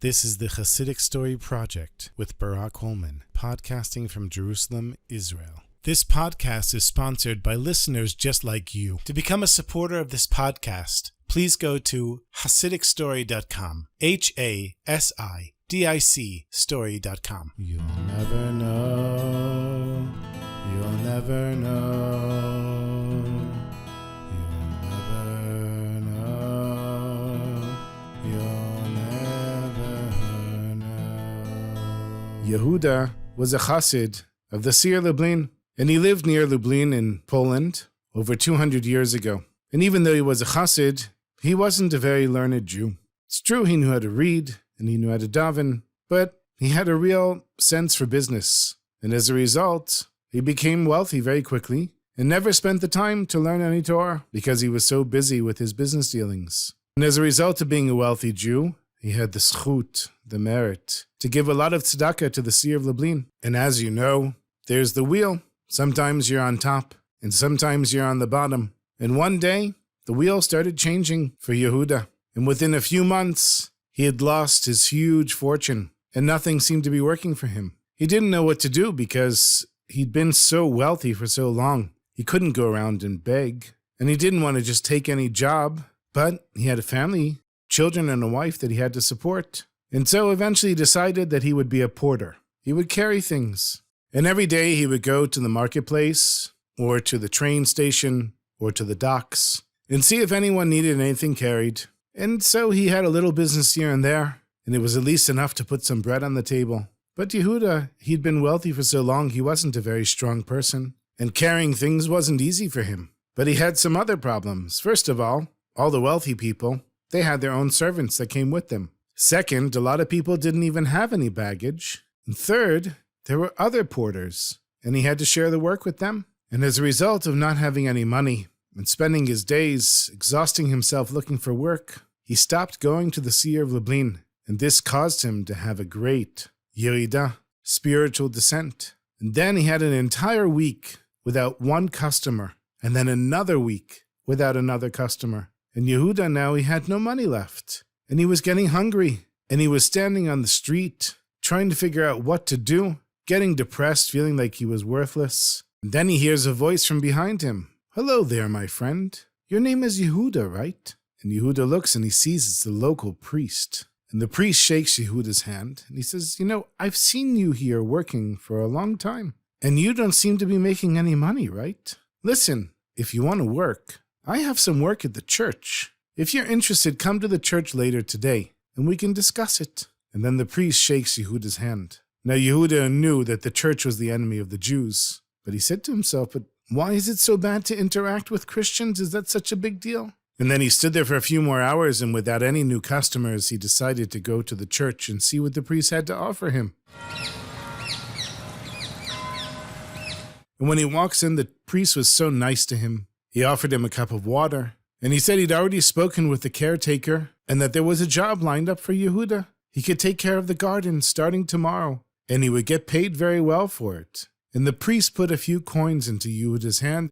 This is the Chassidic Story Project with Barak Hullman, podcasting from Jerusalem, Israel. This podcast is sponsored by listeners just like you. To become a supporter of this podcast, please go to HasidicStory.com, HASIDIC story.com. You'll never know, you'll never know, you'll never know, you'll never know. Yehuda was a Chassid of the Seir Lublin, and he lived near Lublin in Poland over 200 years ago. And even though he was a Chassid, he wasn't a very learned Jew. It's true he knew how to read, and he knew how to daven, but he had a real sense for business. And as a result, he became wealthy very quickly, and never spent the time to learn any Torah, because he was so busy with his business dealings. And as a result of being a wealthy Jew, he had the schut, the merit, to give a lot of tzedakah to the Seir of Lublin. And as you know, there's the wheel. Sometimes you're on top, and sometimes you're on the bottom. And one day, the wheel started changing for Yehuda. And within a few months, he had lost his huge fortune, and nothing seemed to be working for him. He didn't know what to do because he'd been so wealthy for so long. He couldn't go around and beg, and he didn't want to just take any job. But he had a family, children, and a wife that he had to support. And so eventually he decided that he would be a porter. He would carry things. And every day he would go to the marketplace, or to the train station, or to the docks, and see if anyone needed anything carried. And so he had a little business here and there, and it was at least enough to put some bread on the table. But Yehuda, he'd been wealthy for so long, he wasn't a very strong person, and carrying things wasn't easy for him. But he had some other problems. First of all the wealthy people, they had their own servants that came with them. Second, a lot of people didn't even have any baggage. And third, there were other porters, and he had to share the work with them. And as a result of not having any money and spending his days exhausting himself looking for work, he stopped going to the Seir of Lublin, and this caused him to have a great Yehuda, spiritual descent. And then he had an entire week without one customer, and then another week without another customer. And Yehuda now, he had no money left, and he was getting hungry, and he was standing on the street trying to figure out what to do, getting depressed, feeling like he was worthless. And then he hears a voice from behind him. "Hello there, my friend. Your name is Yehuda, right?" And Yehuda looks and he sees it's the local priest. And the priest shakes Yehuda's hand and he says, I've seen you here working for a long time, and you don't seem to be making any money, right? Listen, if you want to work, I have some work at the church. If you're interested, come to the church later today and we can discuss it." And then the priest shakes Yehuda's hand. Now Yehuda knew that the church was the enemy of the Jews, but he said to himself, "But why is it so bad to interact with Christians? Is that such a big deal?" And then he stood there for a few more hours, and without any new customers, he decided to go to the church and see what the priest had to offer him. And when he walks in, the priest was so nice to him. He offered him a cup of water, and he said he'd already spoken with the caretaker, and that there was a job lined up for Yehuda. He could take care of the garden starting tomorrow, and he would get paid very well for it. And the priest put a few coins into Yehuda's hand,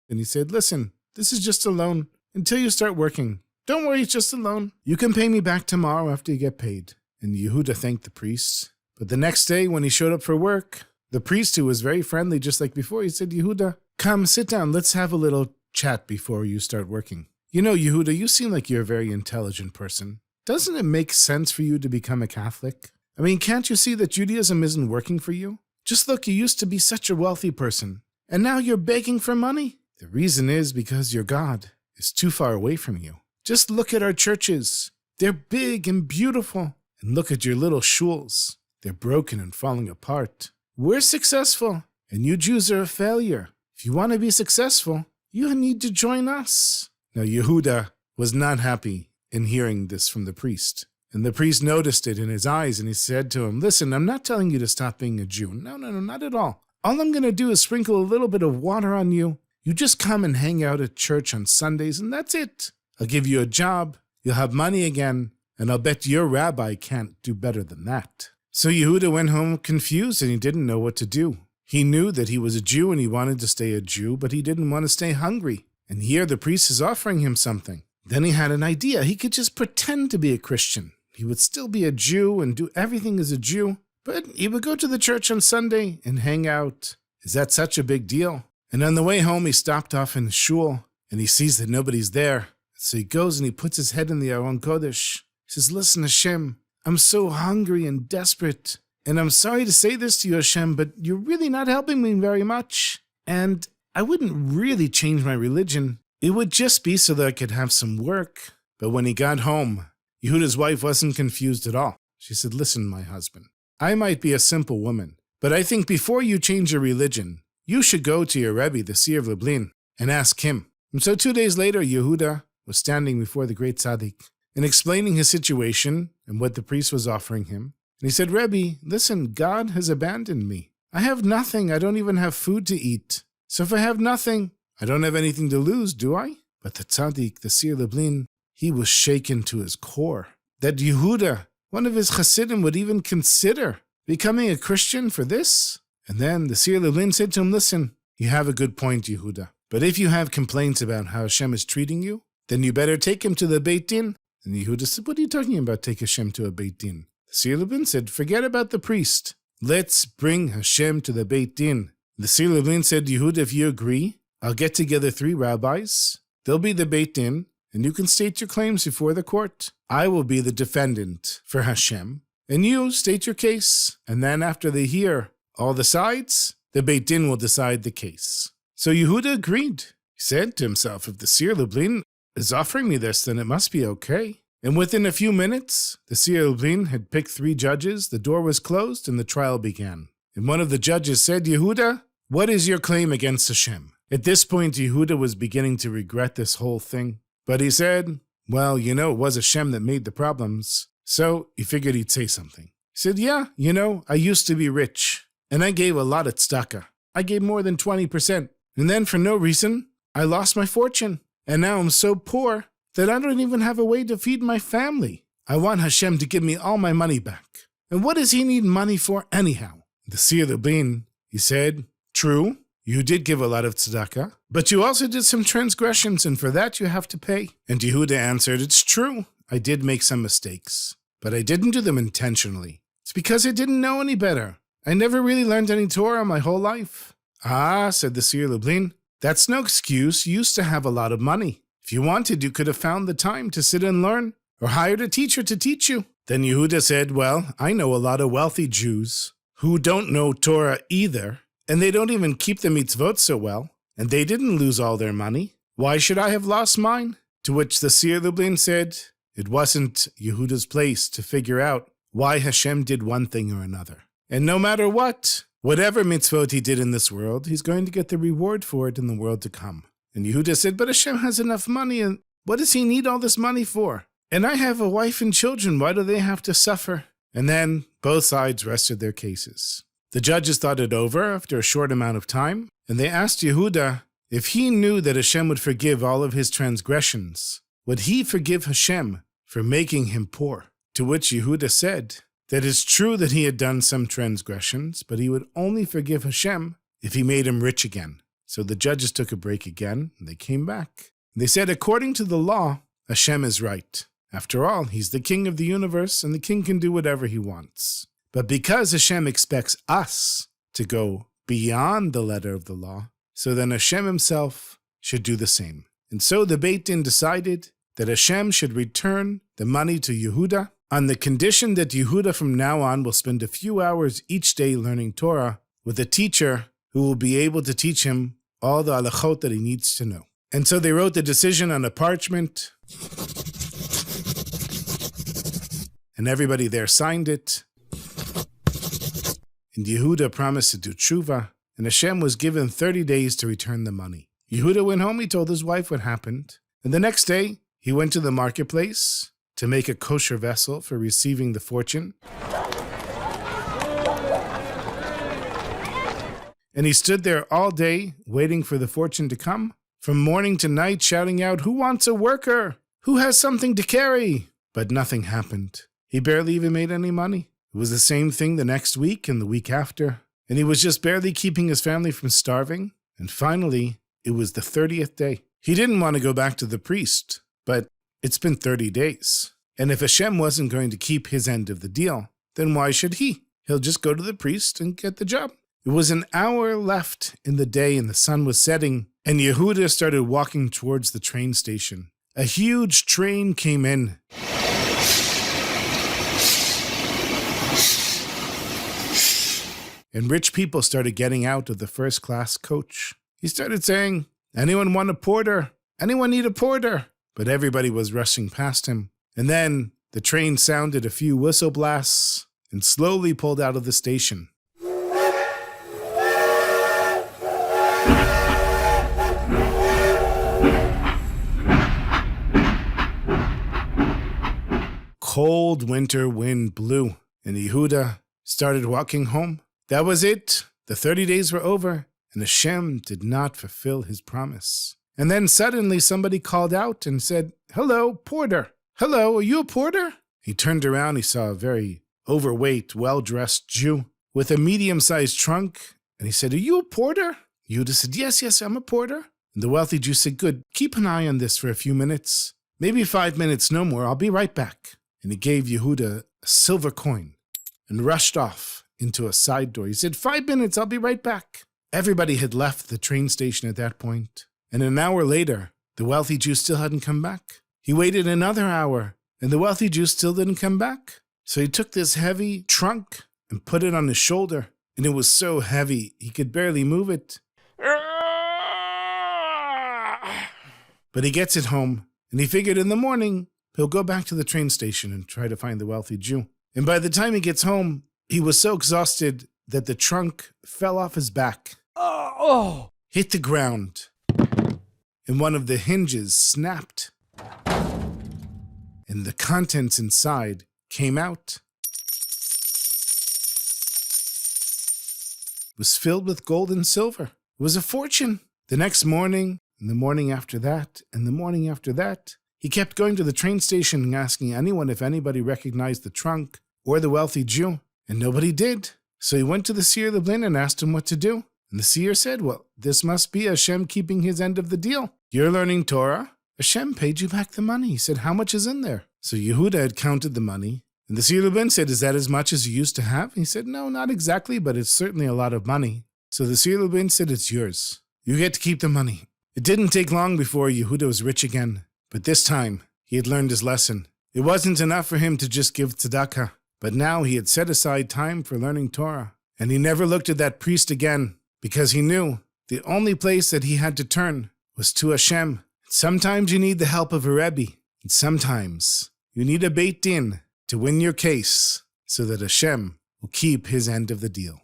and he said, "Listen, this is just a loan until you start working. Don't worry, it's just a loan. You can pay me back tomorrow after you get paid." And Yehuda thanked the priest. But the next day, when he showed up for work, the priest, who was very friendly just like before, he said, "Yehuda, come, sit down. Let's have a little chat before you start working. Yehuda, you seem like you're a very intelligent person. Doesn't it make sense for you to become a Catholic? I mean, can't you see that Judaism isn't working for you? Just look, you used to be such a wealthy person, and now you're begging for money. The reason is because your God is too far away from you. Just look at our churches. They're big and beautiful. And look at your little shuls. They're broken and falling apart. We're successful, and you Jews are a failure. If you want to be successful, you need to join us." Now Yehuda was not happy in hearing this from the priest. And the priest noticed it in his eyes, and he said to him, "Listen, I'm not telling you to stop being a Jew. No, not at all. All I'm going to do is sprinkle a little bit of water on you. You just come and hang out at church on Sundays, and that's it. I'll give you a job, you'll have money again, and I'll bet your rabbi can't do better than that." So Yehuda went home confused, and he didn't know what to do. He knew that he was a Jew, and he wanted to stay a Jew, but he didn't want to stay hungry. And here the priest is offering him something. Then he had an idea. He could just pretend to be a Christian. He would still be a Jew and do everything as a Jew, but he would go to the church on Sunday and hang out. Is that such a big deal? And on the way home, he stopped off in the shul, and he sees that nobody's there. So he goes and he puts his head in the Aron Kodesh. He says, listen, Hashem, I'm so hungry and desperate, and I'm sorry to say this to you, Hashem, but you're really not helping me very much. And I wouldn't really change my religion. It would just be so that I could have some work. But when he got home, Yehuda's wife wasn't confused at all. She said, listen, my husband, I might be a simple woman, but I think before you change your religion, you should go to your Rebbe, the seer of Lublin, and ask him. And so 2 days later, Yehuda was standing before the great tzaddik and explaining his situation and what the priest was offering him. And he said, Rebbe, listen, God has abandoned me. I have nothing. I don't even have food to eat. So if I have nothing, I don't have anything to lose, do I? But the tzaddik, the seer Lublin, he was shaken to his core. That Yehuda, one of his Chassidim, would even consider becoming a Christian for this? And then the seer Lublin said to him, listen, you have a good point, Yehuda. But if you have complaints about how Hashem is treating you, then you better take him to the Beit Din. And Yehuda said, what are you talking about, take Hashem to a Beit Din? The seer Lublin said, forget about the priest. Let's bring Hashem to the Beit Din. The seer Lublin said, Yehuda, if you agree, I'll get together 3 rabbis. They'll be the Beit Din, and you can state your claims before the court. I will be the defendant for Hashem, and you state your case. And then after they hear all the sides, the Beit Din will decide the case. So Yehuda agreed. He said to himself, if the seer Lublin is offering me this, then it must be okay. And within a few minutes, the seer Lublin had picked 3 judges, the door was closed, and the trial began. And one of the judges said, Yehuda, what is your claim against Hashem? At this point, Yehuda was beginning to regret this whole thing. But he said, well, it was Hashem that made the problems. So he figured he'd say something. He said, yeah, I used to be rich, and I gave a lot of tzedakah. I gave more than 20%. And then for no reason, I lost my fortune. And now I'm so poor that I don't even have a way to feed my family. I want Hashem to give me all my money back. And what does he need money for anyhow? The seer Lublin, he said, true, you did give a lot of tzedakah, but you also did some transgressions, and for that you have to pay. And Yehuda answered, it's true, I did make some mistakes, but I didn't do them intentionally. It's because I didn't know any better. I never really learned any Torah my whole life. Ah, said the seer Lublin, that's no excuse. You used to have a lot of money. If you wanted, you could have found the time to sit and learn, or hired a teacher to teach you. Then Yehuda said, well, I know a lot of wealthy Jews who don't know Torah either, and they don't even keep the mitzvot so well, and they didn't lose all their money. Why should I have lost mine? To which the seer Lublin said, it wasn't Yehuda's place to figure out why Hashem did one thing or another. And no matter what, whatever mitzvot he did in this world, he's going to get the reward for it in the world to come. And Yehuda said, but Hashem has enough money, and what does he need all this money for? And I have a wife and children, why do they have to suffer? And then both sides rested their cases. The judges thought it over after a short amount of time, and they asked Yehuda if he knew that Hashem would forgive all of his transgressions, would he forgive Hashem for making him poor? To which Yehuda said that it's true that he had done some transgressions, but he would only forgive Hashem if he made him rich again. So the judges took a break again, and they came back. They said, according to the law, Hashem is right. After all, he's the king of the universe, and the king can do whatever he wants. But because Hashem expects us to go beyond the letter of the law, so then Hashem himself should do the same. And so the Beit Din decided that Hashem should return the money to Yehuda on the condition that Yehuda from now on will spend a few hours each day learning Torah with a teacher who will be able to teach him all the halachot that he needs to know. And so they wrote the decision on a parchment, and everybody there signed it. And Yehuda promised to do tshuva, and Hashem was given 30 days to return the money. Yehuda went home, he told his wife what happened, and the next day he went to the marketplace to make a kosher vessel for receiving the fortune. And he stood there all day waiting for the fortune to come, from morning to night shouting out, who wants a worker? Who has something to carry? But nothing happened. He barely even made any money. It was the same thing the next week and the week after, and he was just barely keeping his family from starving. And finally, it was the 30th day. He didn't want to go back to the priest, but It's been 30 days. And if Hashem wasn't going to keep his end of the deal, then why should he? He'll just go to the priest and get the job. It was an hour left in the day and the sun was setting, and Yehuda started walking towards the train station. A huge train came in. And rich people started getting out of the first-class coach. He started saying, "Anyone want a porter? Anyone need a porter?" But everybody was rushing past him. And then the train sounded a few whistle blasts and slowly pulled out of the station. Cold winter wind blew, and Yehuda started walking home. That was it. The 30 days were over, and Hashem did not fulfill his promise. And then suddenly somebody called out and said, "Hello, porter. Hello, are you a porter?" He turned around. He saw a very overweight, well-dressed Jew with a medium-sized trunk. And he said, "Are you a porter?" Yehuda said, Yes, I'm a porter." And the wealthy Jew said, "Good, keep an eye on this for a few minutes. Maybe 5 minutes, no more. I'll be right back." And he gave Yehuda a silver coin and rushed off into a side door. He said, 5 minutes, I'll be right back." Everybody had left the train station at that point. And an hour later, the wealthy Jew still hadn't come back. He waited another hour, and the wealthy Jew still didn't come back. So he took this heavy trunk and put it on his shoulder, and it was so heavy he could barely move it. But he gets it home, and he figured in the morning he'll go back to the train station and try to find the wealthy Jew. And by the time he gets home, he was so exhausted that the trunk fell off his back, hit the ground, and one of the hinges snapped, and the contents inside came out. It was filled with gold and silver. It was a fortune. The next morning, and the morning after that, and the morning after that, he kept going to the train station and asking anyone if anybody recognized the trunk or the wealthy Jew, and nobody did. So he went to the seer Lublin and asked him what to do. And the seer said, "Well, this must be Hashem keeping his end of the deal. You're learning Torah. Hashem paid you back the money." He said, "How much is in there?" So Yehuda had counted the money. And the seer Lublin said, "Is that as much as you used to have?" He said, "No, not exactly, but it's certainly a lot of money." So the seer Lublin said, "It's yours. You get to keep the money." It didn't take long before Yehuda was rich again. But this time, he had learned his lesson. It wasn't enough for him to just give tzedakah. But now he had set aside time for learning Torah. And he never looked at that priest again, because he knew the only place that he had to turn was to Hashem. Sometimes you need the help of a Rebbe, and sometimes you need a Beit Din to win your case so that Hashem will keep his end of the deal.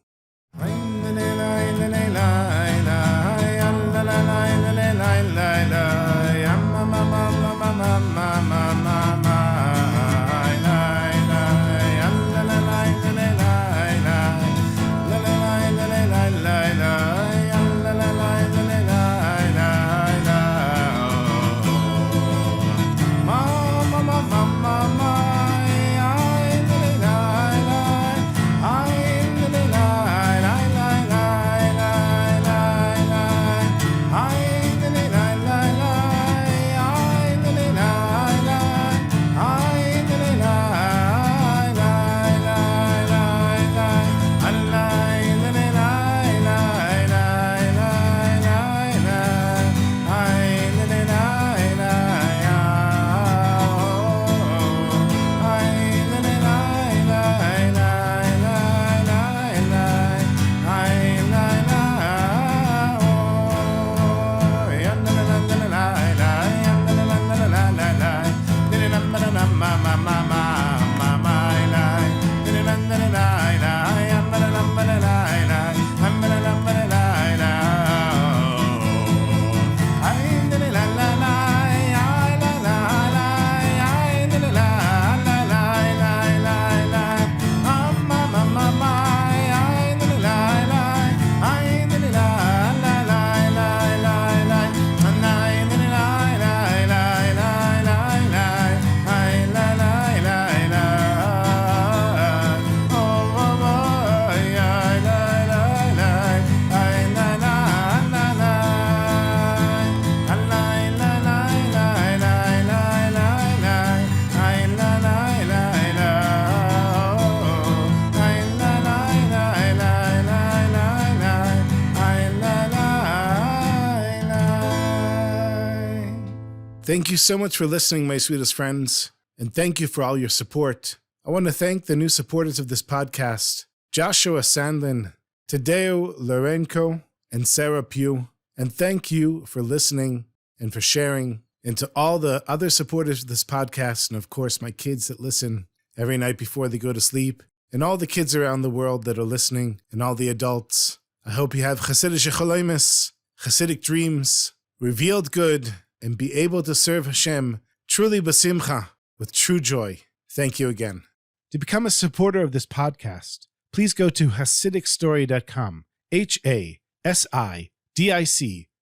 Thank you so much for listening, my sweetest friends, and thank you for all your support. I want to thank the new supporters of this podcast, Joshua Sandlin, Tadeo Lorenko, and Sarah Pugh, and thank you for listening and for sharing, and to all the other supporters of this podcast, and of course my kids that listen every night before they go to sleep, and all the kids around the world that are listening, and all the adults. I hope you have Chassidic cholomus, Chassidic dreams, revealed good, and be able to serve Hashem truly b'simcha, with true joy. Thank you again. To become a supporter of this podcast, please go to HasidicStory.com, HASIDIC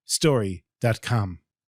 story.com.